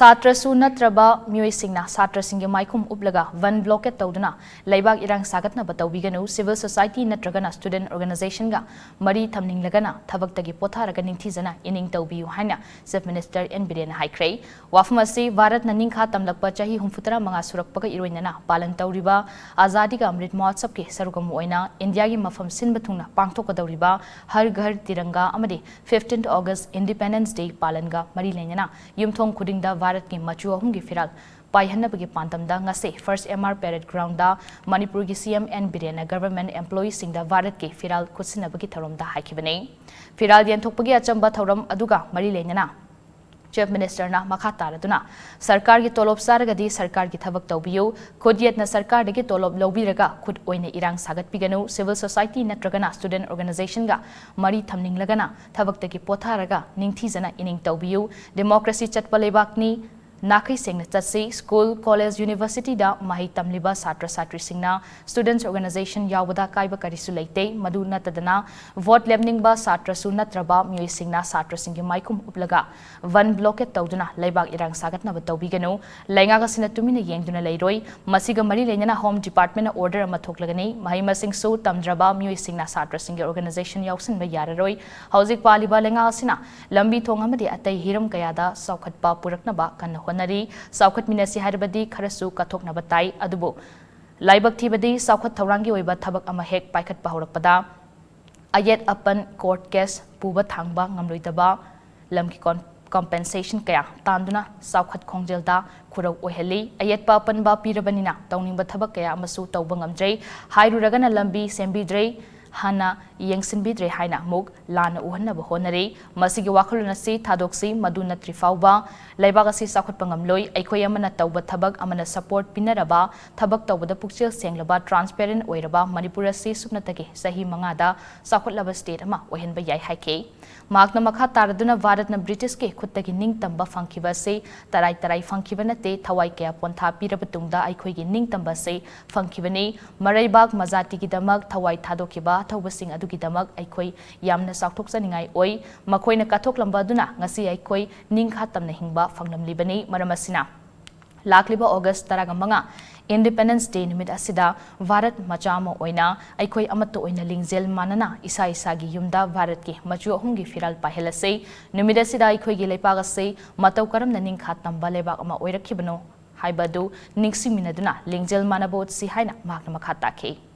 Satrasu natraba mioisingna satrasingi maikum uplaga van blocket tawduna laibak irang sagatna batawbiganu civil society natragana student organization ga mari thamninglagana thabaktagi potharaga ningthizana ining tawbiyu haina chief minister Biren haikhrei wafmasi Bharat na ningkha tamlakpa chahi 63 surakpaga iroinana palan tawriba azadi ga amrit mahotsav ke sarugam oina India gi mafam sinba thungna pangthokadawriba har ghar tiranga amadi 15th August Independence Day palan ga mari lenyana yumthong khudingda Bharat ki machu ahum gi firal paihannabagi pantamda ngase first MR parade ground da Manipuri gi CM Biren government employees singda Bharat ki firal kutsinabagi tharomda haikibane firal yenthokpagi achamba thoram aduga mari lenyana Chief Minister na makha taraduna sarkar gi tolob saragadi sarkar gi thabak tawbiyu khudiyat na sarkar dagi tolob lobiraga khud oina irang sagat piganu civil society natragana student organization ga mari thamning lagana thabak tagi potharaga ningthizana ining tawbiyu democracy chatpa lebakni Nakai Singh Tatsi School, College, University da Mahi Tamliba Satra Satri Singna Students Organization Yawada Kaiba Karisu Leite Madu Natadana Vote Lebning ba Satra Sunatraba Mui Singna Satra Singi Maikum Uplaga Van Blocket Tawduna Laibak Irang Sagat na Batawbiganu Lainga Sinatumina Yengduna Leiroi Masiga Mari Lenana Home Department Order Mathoklagani Mahima Singh Su Tamdraba Mui Singna Satra Singi Organization Yausin ba Yararoi Hauzik Paliba Lenga Sina Lambi Thongamadi Atai Hiram Kayada Saukhatpa Puraknaba Kana Honari Saukhat Minasi Haribadi Karasu Katok Nabatai Adubu Laibak Tibadi Saukhat Taurangi Oiba Tabak Amahek Paikat Pahurakpada Ayet Apan Court Case Puba Thangba Ngamluitaba Lamki Compensation Kaya Tanduna Saukhat Kongjelda Kurau Oheli Ayet Papan Ba Pirabanina Tauning Batabak Kaya Masu Taubangamjay Hairuragana Lambi Sembidre Hana Yengsin Bidre Haina Mug Lana Uhana Bahonari Masigi Wakulunasi Tadoksi Maduna Trifauba Laibagasi Sakut Pangamloi Aikoyamana Tauba Tabak Amana Support Pinaraba Tabak Tauba Pukchil Senglaba Transparent Oiraba Manipurasi Subnataki Sahi Mangada Sakut Lava State Ama Ohenba Yai Haike Magna Makha Taraduna Varatna British Ke Kutaki Ning Tamba Funkiba Se Tarai Funkibanate Tawai Kea Ponta Pirabatunda Aikoigi Ning Tamba Se Funkibane Maraibag Mazati Gidamak Tawai Tadokiba Tawasing Adugidamak Aikoi Yamna Saktoksani Oi Makoina Katok Lambaduna Ngasi Aikoi Ning Hatamna Hingba Fangnam Libani Maramasina Lakliba August Taragamanga Independence Day Numid Asida Bharat Machama Oina Aikoi Amato Oina Lingzel Manana Isa Isagi Yumda Bharat ki Machu Ahumgi Firal Pahelase Numid Asida Aikoi gi Leipagase Matau Karam Naning Khatam Balebak Ama Oirakibano Haibadu Ningsi Minaduna Lingzel Manabot Si Haina Magna Makhatake